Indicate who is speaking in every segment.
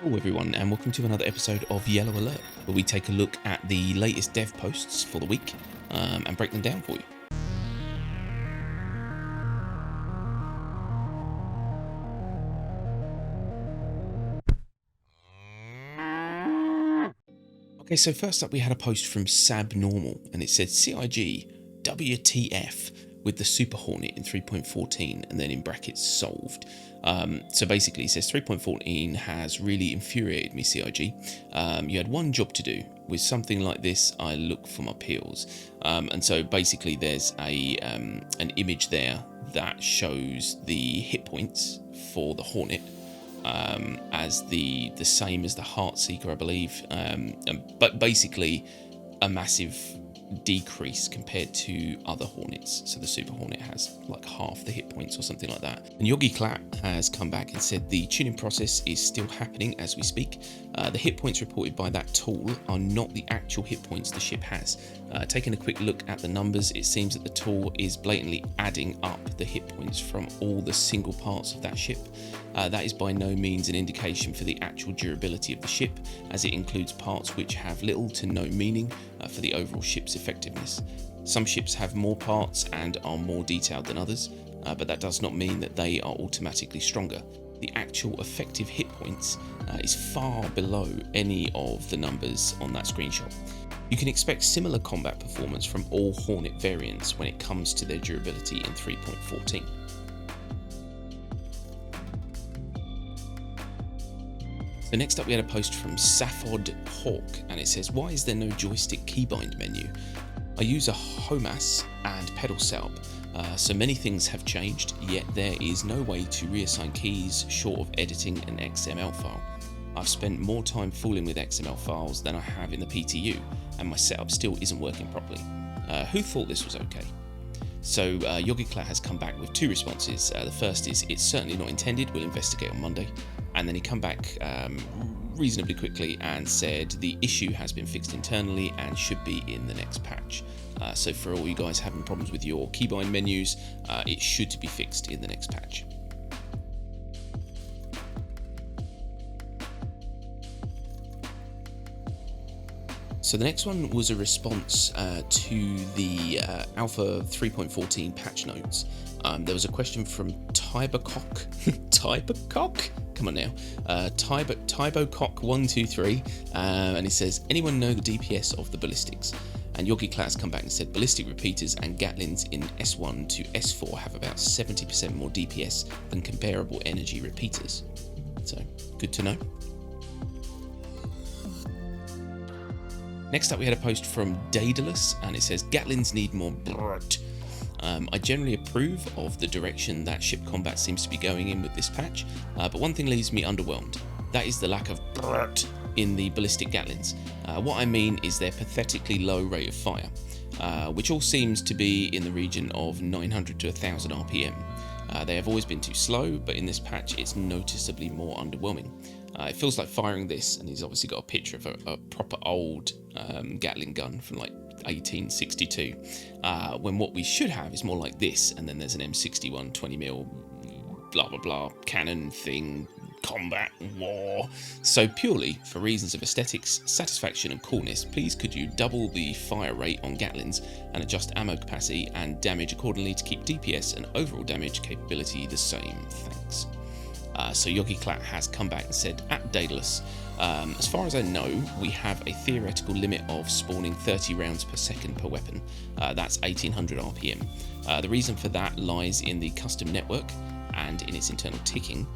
Speaker 1: Hello everyone and welcome to another episode of Yellow Alert, where we take a look at the latest dev posts for the week and break them down for you. Okay, so first up we had a post from Sabnormal and it said CIG WTF with the Super Hornet in 3.14 and then in brackets solved. So basically it says 3.14 has really infuriated me, CIG. You had one job to do. With something like this, I look for my peels. And so basically there's an image there that shows the hit points for the Hornet as the same as the Heartseeker, I believe. But basically a massive decrease compared to other Hornets. So the Super Hornet has like half the hit points or something like that. And Yogi Clap has come back and said the tuning process is still happening as we speak. The hit points reported by that tool are not the actual hit points the ship has. Taking a quick look at the numbers, it seems that the tool is blatantly adding up the hit points from all the single parts of that ship. That is by no means an indication for the actual durability of the ship, as it includes parts which have little to no meaning for the overall ship's effectiveness. Some ships have more parts and are more detailed than others, but that does not mean that they are automatically stronger. The actual effective hit points is far below any of the numbers on that screenshot. You can expect similar combat performance from all Hornet variants when it comes to their durability in 3.14. So next up we had a post from Saphod Hawk and it says, why is there no joystick keybind menu? I use a HOMAS and pedal setup, so many things have changed, yet there is no way to reassign keys short of editing an XML file. I've spent more time fooling with XML files than I have in the PTU, and my setup still isn't working properly. Who thought this was okay? So Yogi Clat has come back with two responses. The first is, it's certainly not intended, we'll investigate on Monday. And then he come back reasonably quickly and said the issue has been fixed internally and should be in the next patch. So for all you guys having problems with your keybind menus, it should be fixed in the next patch. So the next one was a response to the Alpha 3.14 patch notes. There was a question from Tybercock. Tybercock? Come on now. Tybocock123, and it says, anyone know the DPS of the ballistics? And Yogi Class come back and said Ballistic Repeaters and Gatlins in S1 to S4 have about 70% more DPS than comparable energy repeaters. So, good to know. Next up we had a post from Daedalus and it says Gatlins need more brrt. I generally approve of the direction that ship combat seems to be going in with this patch, but one thing leaves me underwhelmed. That is the lack of brrt in the ballistic Gatlins. What I mean is their pathetically low rate of fire, which all seems to be in the region of 900 to 1000 RPM. They have always been too slow, but in this patch it's noticeably more underwhelming. It feels like firing this, and he's obviously got a picture of a proper old Gatling gun from like 1862, when what we should have is more like this, and then there's an M61 20mm blah blah blah cannon thing, combat war. So purely for reasons of aesthetics, satisfaction and coolness, please could you double the fire rate on Gatlins and adjust ammo capacity and damage accordingly to keep DPS and overall damage capability the same, thanks. So Yogi Clat has come back and said, at Daedalus, as far as I know, we have a theoretical limit of spawning 30 rounds per second per weapon. That's 1800 RPM. The reason for that lies in the custom network and in its internal ticking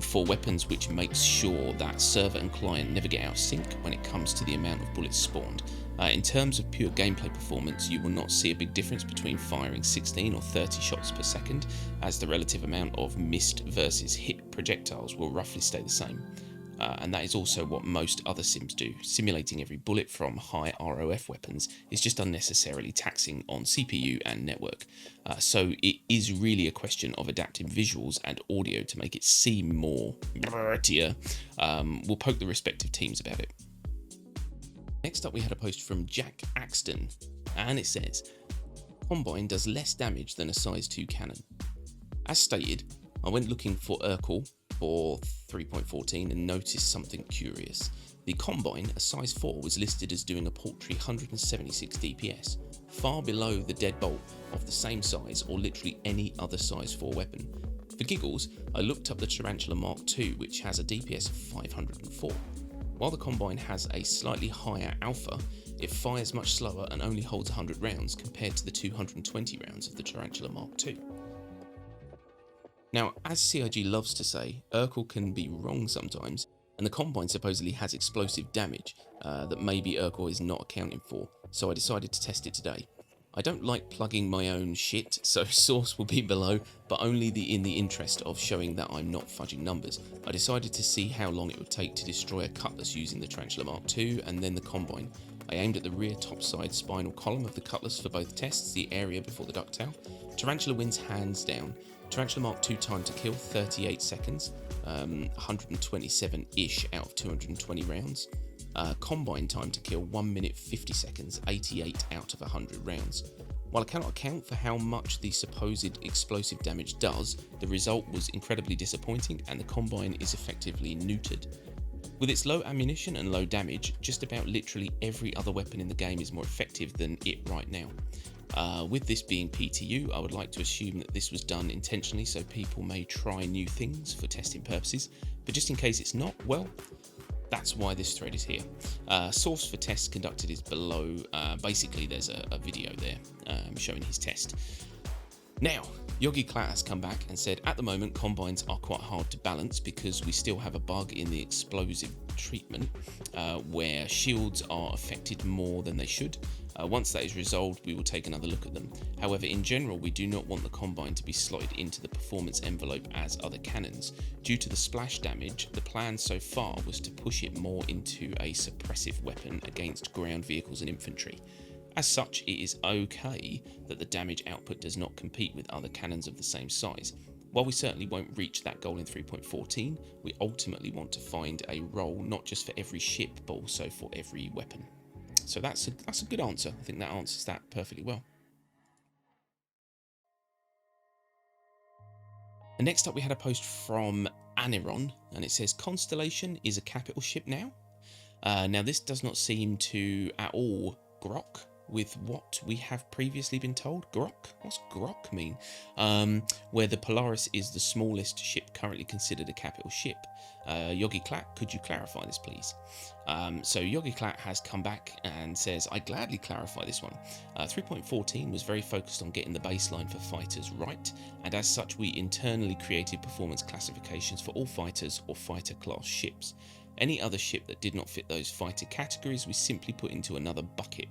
Speaker 1: for weapons, which makes sure that server and client never get out of sync when it comes to the amount of bullets spawned. In terms of pure gameplay performance, you will not see a big difference between firing 16 or 30 shots per second, as the relative amount of missed versus hit projectiles will roughly stay the same. And that is also what most other sims do. Simulating every bullet from high ROF weapons is just unnecessarily taxing on CPU and network. So it is really a question of adapting visuals and audio to make it seem more brrtier. We'll poke the respective teams about it. Next up we had a post from Jack Axton, and it says, Combine does less damage than a size 2 cannon. As stated, I went looking for Urkel for 3.14 and noticed something curious. The Combine, a size 4, was listed as doing a paltry 176 DPS, far below the deadbolt of the same size or literally any other size 4 weapon. For giggles, I looked up the Tarantula Mark II, which has a DPS of 504. While the Combine has a slightly higher alpha, it fires much slower and only holds 100 rounds compared to the 220 rounds of the Tarantula Mark II. Now, as CIG loves to say, Urkel can be wrong sometimes, and the Combine supposedly has explosive damage that maybe Urkel is not accounting for, so I decided to test it today. I don't like plugging my own shit, so source will be below, but only in the interest of showing that I'm not fudging numbers. I decided to see how long it would take to destroy a Cutlass using the Tarantula Mark II and then the Combine. I aimed at the rear topside spinal column of the Cutlass for both tests, the area before the ducktail. Tarantula wins hands down. Tarantula Mark II time to kill 38 seconds, 127-ish out of 220 rounds. Combine time to kill 1 minute 50 seconds, 88 out of 100 rounds. While I cannot account for how much the supposed explosive damage does, the result was incredibly disappointing and the Combine is effectively neutered. With its low ammunition and low damage, just about literally every other weapon in the game is more effective than it right now. With this being PTU, I would like to assume that this was done intentionally so people may try new things for testing purposes, but just in case it's not, well, that's why this thread is here. Source for tests conducted is below. Basically, there's a video there showing his test. Now, Yogi Klat has come back and said, at the moment, Combines are quite hard to balance because we still have a bug in the explosive treatment where shields are affected more than they should. Once that is resolved, we will take another look at them. However, in general, we do not want the Combine to be slotted into the performance envelope as other cannons. Due to the splash damage, the plan so far was to push it more into a suppressive weapon against ground vehicles and infantry. As such, it is okay that the damage output does not compete with other cannons of the same size. While we certainly won't reach that goal in 3.14, we ultimately want to find a role not just for every ship, but also for every weapon. So that's a good answer. I think that answers that perfectly well. And next up we had a post from Aniron, and it says, Constellation is a capital ship now? Now this does not seem to at all grok with what we have previously been told. Grok? What's grok mean? Where the Polaris is the smallest ship currently considered a capital ship. Yogi Klat, could you clarify this please? So Yogi Klat has come back and says, I gladly clarify this one. 3.14 was very focused on getting the baseline for fighters right, and as such we internally created performance classifications for all fighters or fighter class ships. Any other ship that did not fit those fighter categories we simply put into another bucket.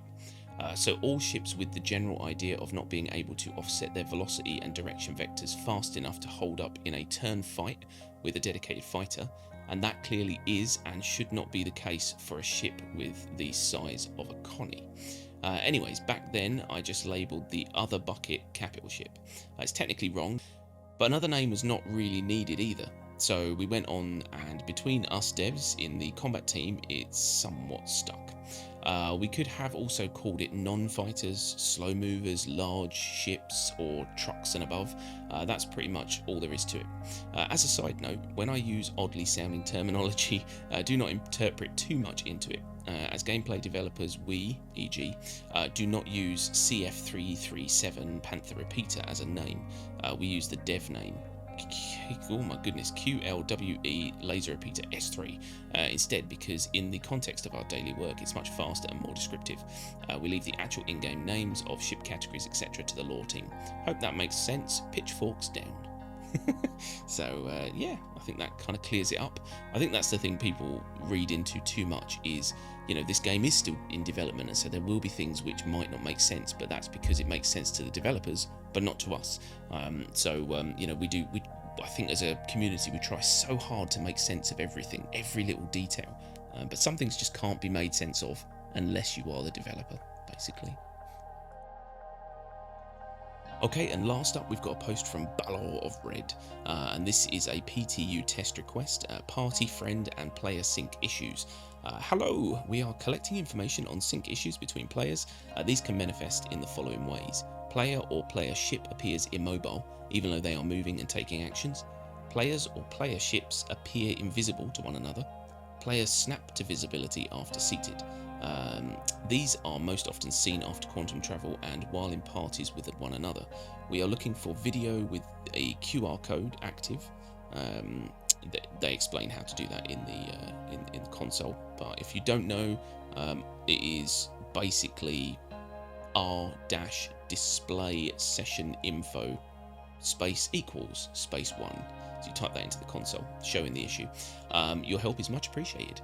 Speaker 1: So all ships with the general idea of not being able to offset their velocity and direction vectors fast enough to hold up in a turn fight with a dedicated fighter, and that clearly is and should not be the case for a ship with the size of a Connie. Anyways, back then I just labelled the other bucket capital ship. It's technically wrong, but another name was not really needed either. So we went on, and between us devs in the combat team, it's somewhat stuck. We could have also called it non-fighters, slow movers, large ships, or trucks and above. That's pretty much all there is to it. As a side note, when I use oddly sounding terminology, do not interpret too much into it. As gameplay developers, we, e.g., do not use CF337 Panther Repeater as a name. We use the dev name. Oh my goodness, QLWE Laser Repeater S3 instead, because in the context of our daily work it's much faster and more descriptive. We leave the actual in-game names of ship categories etc. to the lore team. Hope that makes sense. Pitchforks down. So yeah, I think that kind of clears it up. I think that's the thing people read into too much is, you know, this game is still in development, and so there will be things which might not make sense, but that's because it makes sense to the developers but not to us. You know, I think as a community we try so hard to make sense of everything, every little detail, but some things just can't be made sense of unless you are the developer, basically. Okay, and last up we've got a post from Balor of Red, and this is a PTU test request, party, friend and player sync issues. Hello, we are collecting information on sync issues between players. These can manifest in the following ways. Player or player ship appears immobile, even though they are moving and taking actions. Players or player ships appear invisible to one another. Players snap to visibility after seated. These are most often seen after quantum travel and while in parties with one another. We are looking for video with a QR code active. They explain how to do that in the console, but if you don't know, it is basically r-display session info space equals space 1. So you type that into the console, showing the issue. Your help is much appreciated.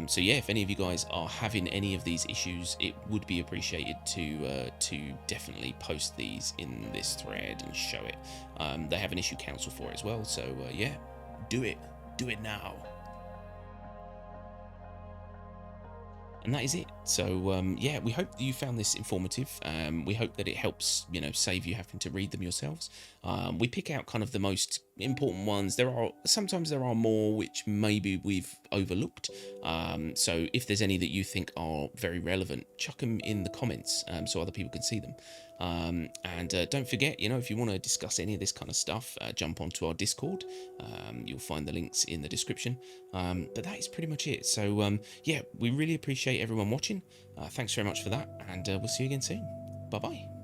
Speaker 1: So yeah, if any of you guys are having any of these issues, it would be appreciated to definitely post these in this thread and show it. They have an issue council for it as well, so yeah, do it now. And that is it. So yeah, we hope that you found this informative. We hope that it helps, save you having to read them yourselves. We pick out kind of the most important ones. Sometimes there are more which maybe we've overlooked. So if there's any that you think are very relevant, chuck them in the comments so other people can see them. And don't forget, if you want to discuss any of this kind of stuff, jump onto our Discord. You'll find the links in the description. But that is pretty much it. So yeah, we really appreciate everyone watching. Thanks very much for that, and we'll see you again soon. Bye bye.